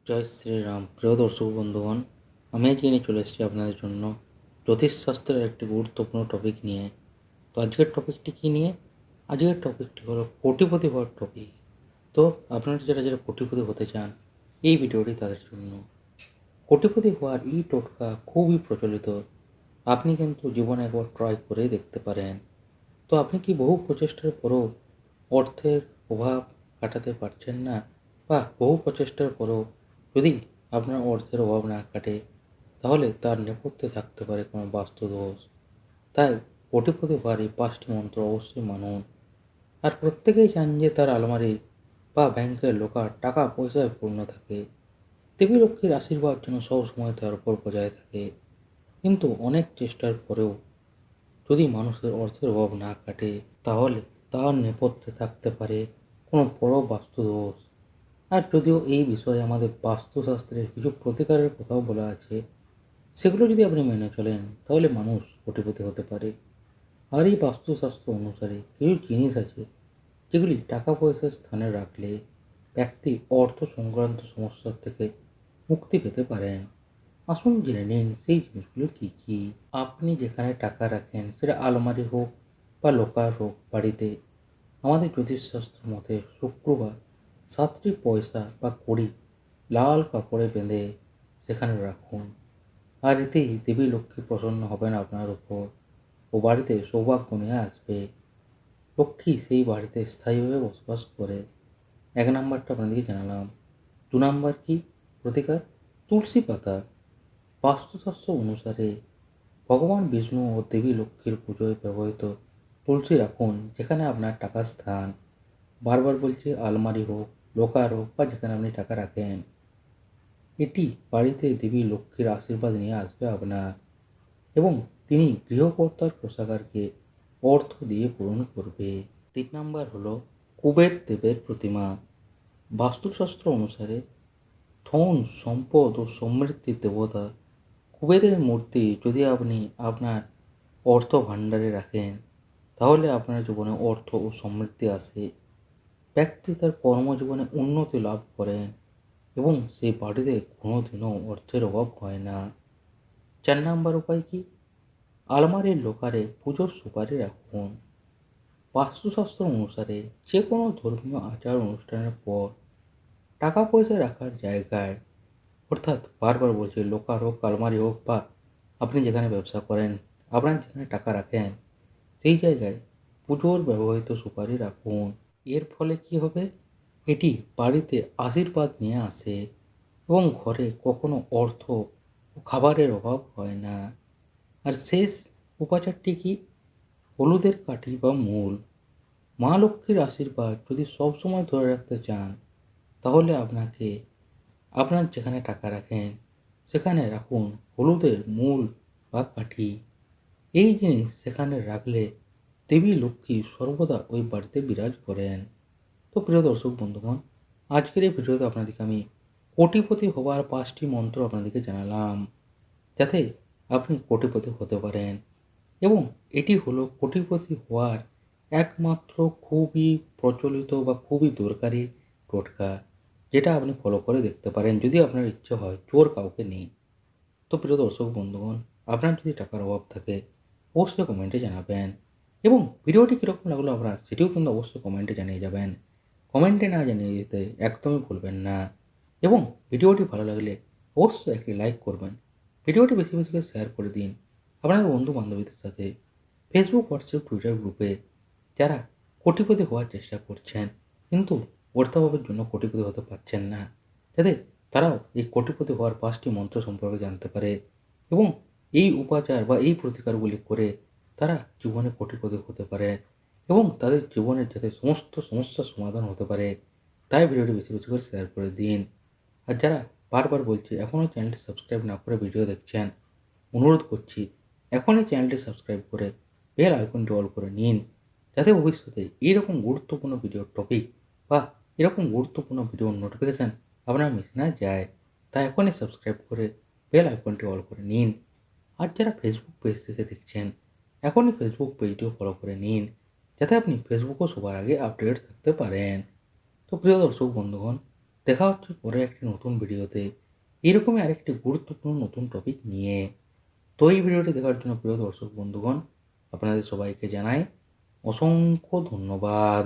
জয় শ্রীরাম। প্রিয় দর্শক বন্ধুগণ, আমি আজকে নিয়ে চলে এসেছি আপনাদের জন্য জ্যোতিষশাস্ত্রের একটি গুরুত্বপূর্ণ টপিক নিয়ে। তো আজকের টপিকটি কী নিয়ে? আজকের টপিকটি হলো কোটিপতি হওয়ার টপিক। তো আপনারা যারা কোটিপতি হতে চান, এই ভিডিওটি তাদের জন্য। কোটিপতি হওয়ার এই টোটকা খুবই প্রচলিত। আপনি কিন্তু জীবনে একবার ট্রাই করেই দেখতে পারেন। তো আপনি কি বহু প্রচেষ্টার পরেও অর্থের অভাব কাটাতে পারছেন না, বা বহু প্রচেষ্টার পরেও যদি আপনার অর্থের অভাব না কাটে, তাহলে তার নেপথ্যে থাকতে পারে কোনো বাস্তুদোষ। তাই কোটিপতি হওয়ার এই 5টি মন্ত্র অবশ্যই মানুন। আর প্রত্যেকেই চান যে তার আলমারি বা ব্যাংকের লোকার টাকা পয়সায় পূর্ণ থাকে, দেবী লক্ষ্মীর আশীর্বাদ যেন সবসময় তার উপর বজায় থাকে। কিন্তু অনেক চেষ্টার পরেও যদি মানুষের অর্থের অভাব না কাটে, তাহলে তার নেপথ্যে থাকতে পারে কোনো বড় বাস্তুদোষ। আর যদিও এই বিষয়ে আমাদের বাস্তুশাস্ত্রের কিছু প্রতিকারের কথাও বলা আছে, সেগুলো যদি আপনি মেনে চলেন তাহলে মানুষ কোটিপতি হতে পারে। আর এই বাস্তুশাস্ত্র অনুসারে কিছু জিনিস আছে যেগুলি টাকা পয়সার স্থানে রাখলে ব্যক্তি অর্থ সংক্রান্ত সমস্যার থেকে মুক্তি পেতে পারেন। আসুন জেনে নিন সেই জিনিসগুলো কী কী। আপনি যেখানে টাকা রাখেন, সেটা আলমারি হোক বা লোকার হোক, বাড়িতে আমাদের জ্যোতিষশাস্ত্র মতে শুক্রবার 7টি পয়সা বা কড়ি লাল কাপড়ে বেঁধে সেখানে রাখুন। আর এতেই দেবী লক্ষ্মী প্রসন্ন হবেন আপনার উপর, ও বাড়িতে সৌভাগ্য নিয়ে আসবে। লক্ষ্মী সেই বাড়িতে স্থায়ীভাবে বসবাস করে। 1 নাম্বারটা আপনাদেরকে জানালাম। 2 নাম্বার কি প্রতিকার? তুলসী পাতা। বাস্তুশাস্ত্র অনুসারে ভগবান বিষ্ণু ও দেবী লক্ষ্মীর পুজোয় ব্যবহৃত তুলসী রাখুন যেখানে আপনার টাকার স্থান। বারবার বলছি, আলমারি হোক, লোকার হোক, বা যেখানে আপনি টাকা রাখেন। এটি বাড়িতে দেবী লক্ষ্মীর আশীর্বাদ নিয়ে আসবে আপনার, এবং তিনি গৃহকর্তার কোষাগারকে অর্থ দিয়ে পূরণ করবে। 3 নাম্বার হলো কুবের দেবের প্রতিমা। বাস্তুশাস্ত্র অনুসারে ধন, সম্পদ ও সমৃদ্ধির দেবতা কুবেরের মূর্তি যদি আপনি আপনার অর্থ ভাণ্ডারে রাখেন, তাহলে আপনার জীবনে অর্থ ও সমৃদ্ধি আসে। ব্যক্তি তার কর্মজীবনে উন্নতি লাভ করেন, এবং সেই বাড়িতে কোনোদিনও অর্থের অভাব হয় না। 4 নাম্বার উপায় কি? আলমারির লোকারে পুজোর সুপারি রাখুন। বাস্তুশাস্ত্র অনুসারে যে কোনো ধর্মীয় আচার অনুষ্ঠানের পর টাকা পয়সা রাখার জায়গায়, অর্থাৎ বারবার বলছি, লোকার হোক, আলমারি হোক, বা আপনি যেখানে ব্যবসা করেন, আপনার যেখানে টাকা রাখেন, সেই জায়গায় পুজোর ব্যবহৃত সুপারি রাখুন। এর ফলে কি হবে? এটি বাড়িতে আশীর্বাদ নিয়ে আসে, এবং ঘরে কখনো অর্থ ও খাবারের অভাব হয় না। আর শেষ উপাচারটি কি? হলুদের কাঠি বা মূল। মা লক্ষ্মীর আশীর্বাদ যদি সবসময় ধরে রাখতে চান, তাহলে আপনাকে আপনার যেখানে টাকা রাখেন সেখানে রাখুন হলুদের মূল বা কাঠি। এই জিনিস সেখানে রাখলে দেবী লক্ষ্মী সর্বদা ওই বাড়িতে বিরাজ করেন। তো প্রিয় দর্শক বন্ধুগণ, আজকের এই ভিডিওতে আপনাদেরকে আমি কোটিপতি হওয়ার 5টি মন্ত্র আপনাদেরকে জানালাম, যাতে আপনি কোটিপতি হতে পারেন। এবং এটি হলো কোটিপতি হওয়ার একমাত্র খুবই প্রচলিত বা খুবই দরকারি টোটকা, যেটা আপনি ফলো করে দেখতে পারেন যদি আপনার ইচ্ছে হয়। চোর কাউকে নেই। তো প্রিয় দর্শক বন্ধুগণ, আপনার যদি টাকার অভাব থাকে, অবশ্যই কমেন্টে জানাবেন। এবং ভিডিওটি কীরকম লাগলো আপনার, সেটিও কিন্তু অবশ্যই কমেন্টে জানিয়ে যাবেন। কমেন্টে না জানিয়ে যেতে একদমই ভুলবেন না। এবং ভিডিওটি ভালো লাগলে অবশ্যই একটি লাইক করবেন। ভিডিওটি বেশি বেশি করে শেয়ার করে দিন আপনার বন্ধু বান্ধবীদের সাথে। ফেসবুক, হোয়াটসঅ্যাপ, টুইটার গ্রুপে যারা কোটিপতি হওয়ার চেষ্টা করছেন, কিন্তু অর্থাভাবের জন্য কোটিপতি হতে পারছেন না, যাতে তারাও এই কোটিপতি হওয়ার 5টি মন্ত্র সম্পর্কে জানতে পারে, এবং এই উপাচার বা এই প্রতিকারগুলি করে তারা জীবনে কোটিপতি হতে পারে, এবং তাদের জীবনের যাতে সমস্ত সমস্যার সমাধান হতে পারে। তাই ভিডিওটি বেশি বেশি করে শেয়ার করে দিন। আর যারা বারবার বলছি এখনও চ্যানেলটি সাবস্ক্রাইব না করে ভিডিও দেখছেন, অনুরোধ করছি এখনই চ্যানেলটি সাবস্ক্রাইব করে বেল আইকনটি অল করে নিন, যাতে ভবিষ্যতে এইরকম গুরুত্বপূর্ণ ভিডিওর টপিক বা এরকম গুরুত্বপূর্ণ ভিডিওর নোটিফিকেশান আপনার মিস না যায়। তাই এখনই সাবস্ক্রাইব করে বেল আইকনটি অল করে নিন। আর যারা ফেসবুক পেজ থেকে দেখছেন, এখনই ফেসবুক পেজটিও ফলো করে নিন, যাতে আপনি ফেসবুকও সবার আগে আপডেট থাকতে পারেন। তো প্রিয় দর্শক বন্ধুগণ, দেখা হচ্ছে পরে একটি নতুন ভিডিওতে এরকমই আরেকটি গুরুত্বপূর্ণ নতুন টপিক নিয়ে। তো এই ভিডিওটি দেখার জন্য প্রিয় দর্শক বন্ধুগণ আপনাদের সবাইকে জানাই অসংখ্য ধন্যবাদ।